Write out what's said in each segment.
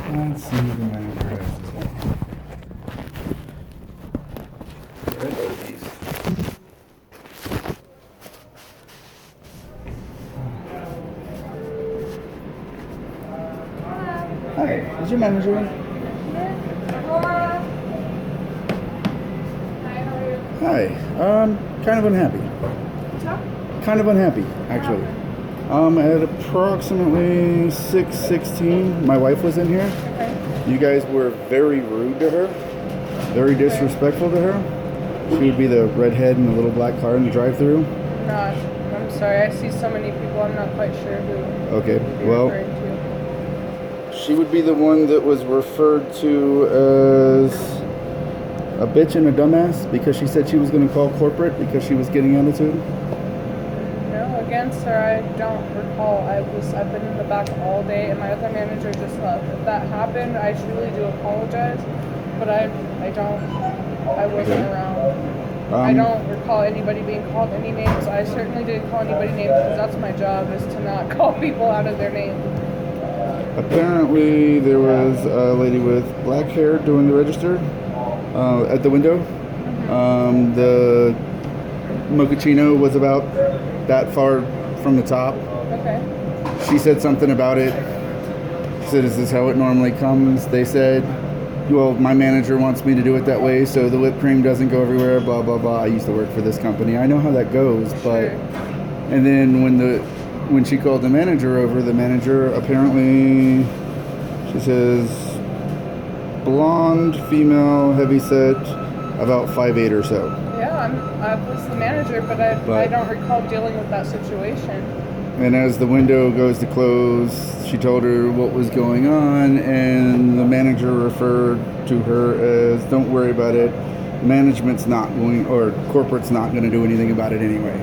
Let's see who the manager has today. Where are these? Hi, is your manager in? Aurora. Hi, how are you? Hi, kind of unhappy. What's up? Kind of unhappy, actually. At approximately 6:16, my wife was in here. Okay. You guys were very rude to her, very disrespectful to her. She would be the redhead in the little black car in the drive-through. I'm sorry. I see so many people. I'm not quite sure who Okay, you're well, referring to. she would be the one that was referred to as a bitch and a dumbass because she said she was going to call corporate because she was getting attitude. No, again, sir, I don't recall. I've been in the back all day, and my other manager just left. If that happened, I truly do apologize, but I wasn't Okay. around. I don't recall anybody being called any names. I certainly didn't call anybody names because that's my job, is to not call people out of their name. Apparently, there was a lady with black hair doing the register at the window. The mochaccino was about that far from the top. Okay. She said something about it. She said, "Is this how it normally comes?" They said, "Well, my manager wants me to do it that way, so the whipped cream doesn't go everywhere." Blah blah blah. I used to work for this company. I know how that goes, but. Sure. And then when she called the manager over, the manager apparently, she says, blonde, female, heavyset, about 5'8" or so. Yeah, I was the manager, but I don't recall dealing with that situation. And as the window goes to close, she told her what was going on, and the manager referred to her as, "Don't worry about it. Management's not going, or corporate's not going to do anything about it anyway."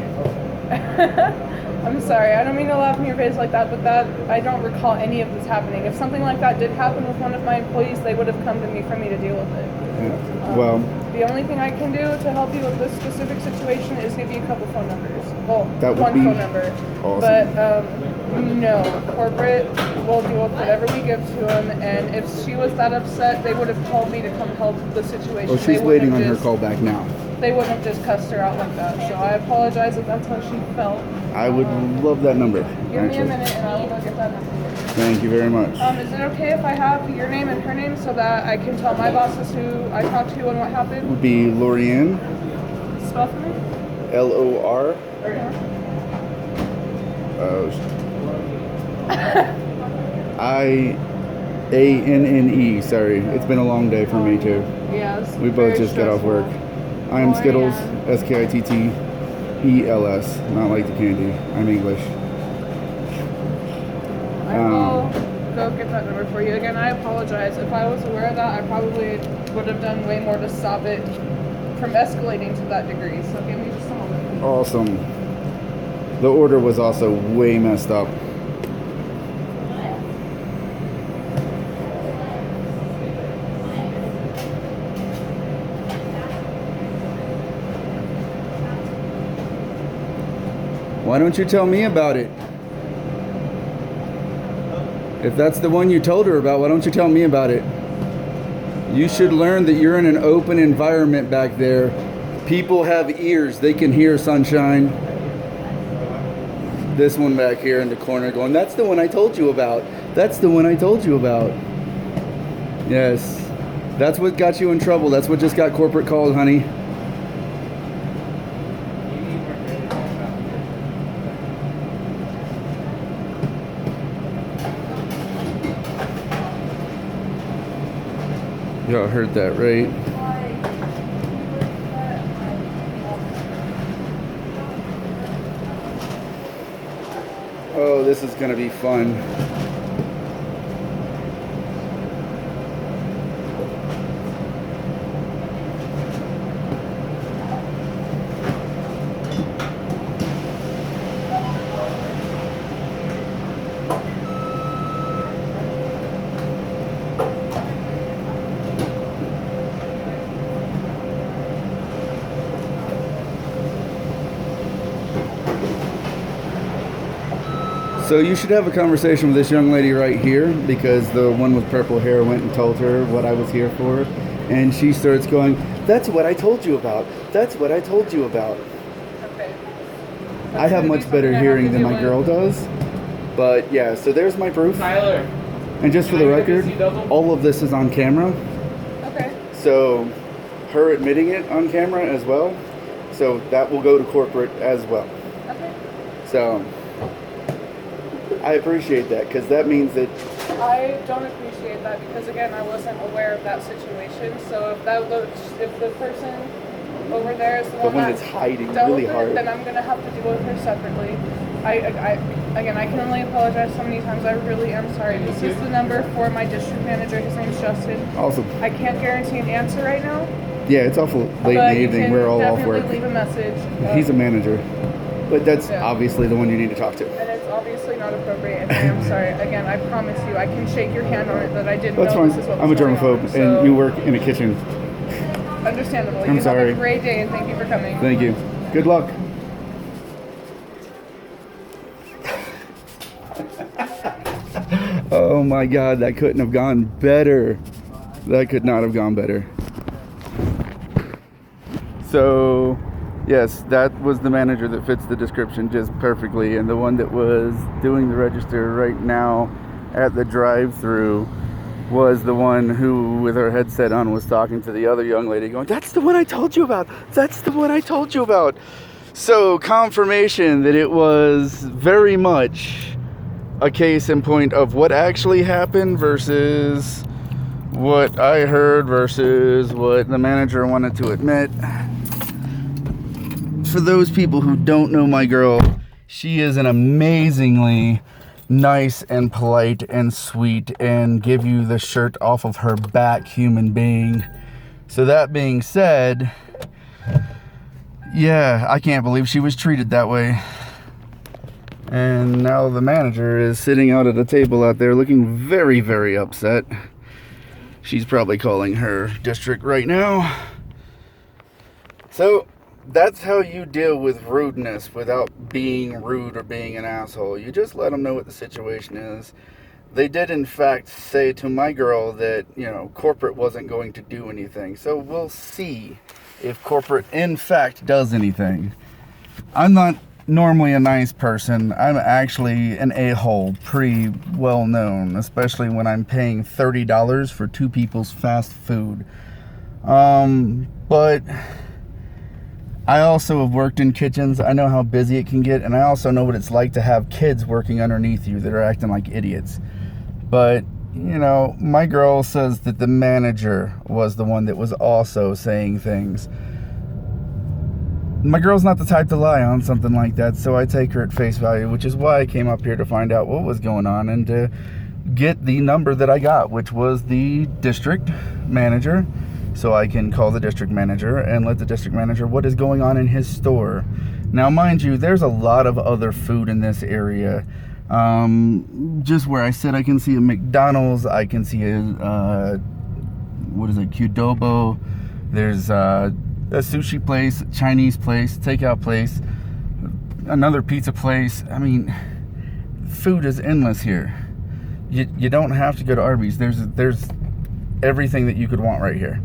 I'm sorry, I don't mean to laugh in your face like that, but I don't recall any of this happening. If something like that did happen with one of my employees, they would have come to me for me to deal with it. Yeah. Well, the only thing I can do to help you with this specific situation is give you a couple phone numbers. Well, that would one be phone number. awesome. But no, corporate will deal with whatever we give to them, and if she was that upset, they would have called me to come help the situation. Oh, she's waiting on her call back now. They wouldn't have just cussed her out like that. So I apologize if that's how she felt. I would love that number. Give me a minute and I'll go get that number. Thank you very much. Is it okay if I have your name and her name so that I can tell my bosses who I talked to and what happened? Would be Lorianne, Spell for me? Lor. Ianne. Sorry, it's been a long day for me too. Yes. We both just got off work. I am Skittles, Skittels, not like the candy. I'm English. I will go get that number for you. Again, I apologize. If I was aware of that, I probably would have done way more to stop it from escalating to that degree. So give me just a moment. Awesome. The order was also way messed up. Why don't you tell me about it? If that's the one you told her about, why don't you tell me about it? You should learn that you're in an open environment back there. People have ears. They can hear, sunshine. This one back here in the corner going, "That's the one I told you about. That's the one I told you about." Yes. That's what got you in trouble. That's what just got corporate called, honey. Y'all heard that, right? Oh, this is gonna be fun. So you should have a conversation with this young lady right here, because the one with purple hair went and told her what I was here for, and she starts going, "That's what I told you about. That's what I told you about." Okay. I have much better hearing than my girl does. But yeah, so there's my proof. Tyler. And just for the record, all of this is on camera. Okay. So her admitting it on camera as well. So that will go to corporate as well. Okay. So I appreciate that, because that means that I don't appreciate that because again, I wasn't aware of that situation. So if the person over there is the one that's hiding dealt really with it, hard, then I'm gonna have to deal with her separately. Again, I can only apologize so many times. I really am sorry. This is the number for my district manager. His name's Justin. awesome. I can't guarantee an answer right now. Yeah, it's awful late in but the you evening. can We're all off definitely work. leave a message. He's a manager, but that's Yeah. obviously the one you need to talk to. And it's obviously not appropriate. And I am sorry. Again, I promise you, I can shake your hand on it that I didn't That's know fine. this is what I'm a was going germaphobe, on. So, and you work in a kitchen. understandable. I'm You sorry. have a great day, and thank you for coming. Thank you. Good luck. Oh my God, that couldn't have gone better. That could not have gone better. So, yes, that was the manager that fits the description just perfectly, and the one that was doing the register right now at the drive-through was the one who, with her headset on, was talking to the other young lady going, "That's the one I told you about. That's the one I told you about." So, confirmation that it was very much a case in point of what actually happened versus what I heard versus what the manager wanted to admit. For those people who don't know my girl, she is an amazingly nice and polite and sweet and give you the shirt off of her back human being. So that being said, yeah, I can't believe she was treated that way. And now the manager is sitting out at a table out there looking very, very upset. She's probably calling her district right now. So that's how you deal with rudeness without being rude or being an asshole. You just let them know what the situation is. They did in fact say to my girl that, corporate wasn't going to do anything. So we'll see if corporate in fact does anything. I'm not normally a nice person. I'm actually an a-hole, pretty well known, especially when I'm paying $30 for two people's fast food. But I also have worked in kitchens. I know how busy it can get, and I also know what it's like to have kids working underneath you that are acting like idiots. But, my girl says that the manager was the one that was also saying things. My girl's not the type to lie on something like that, so I take her at face value, which is why I came up here to find out what was going on and to get the number that I got, which was the district manager, so I can call the district manager and let the district manager what is going on in his store. Now, mind you, there's a lot of other food in this area. Just where I sit, I can see a McDonald's, I can see a, Qdobo, there's a sushi place, Chinese place, takeout place, another pizza place. I mean, food is endless here. You don't have to go to Arby's. There's everything that you could want right here.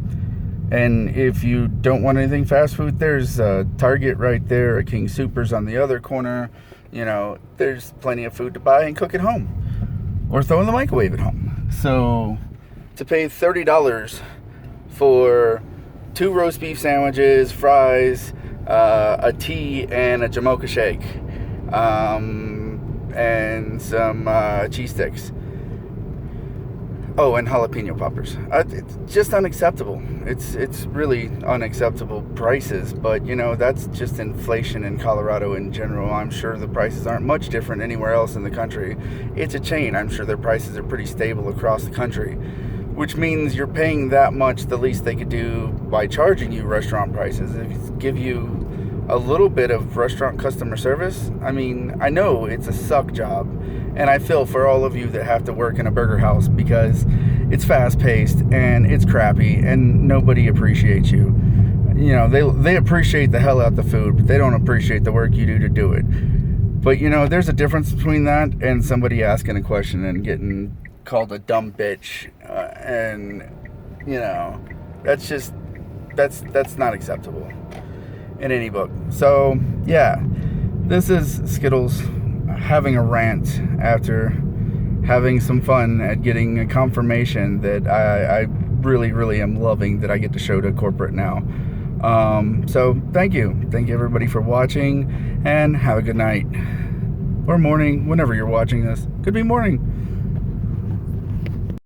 And if you don't want anything fast food, there's a Target right there, a King Soopers on the other corner. There's plenty of food to buy and cook at home or throw in the microwave at home. So to pay $30 for 2 roast beef sandwiches, fries, a tea, and a Jamocha shake, and some cheese sticks. Oh, and jalapeno poppers. It's just unacceptable. It's really unacceptable prices, but that's just inflation in Colorado in general. I'm sure the prices aren't much different anywhere else in the country. It's a chain. I'm sure their prices are pretty stable across the country, which means you're paying that much. The least they could do by charging you restaurant prices is give you a little bit of restaurant customer service. I mean, I know it's a suck job, and I feel for all of you that have to work in a burger house because it's fast-paced and it's crappy and nobody appreciates you. They appreciate the hell out the food, but they don't appreciate the work you do to do it. But you know, there's a difference between that and somebody asking a question and getting called a dumb bitch, and you know, that's not acceptable in any book. So yeah, this is Skittles having a rant after having some fun at getting a confirmation that I really am loving that I get to show to corporate now. So thank you everybody for watching, and have a good night or morning whenever you're watching this. Could be morning.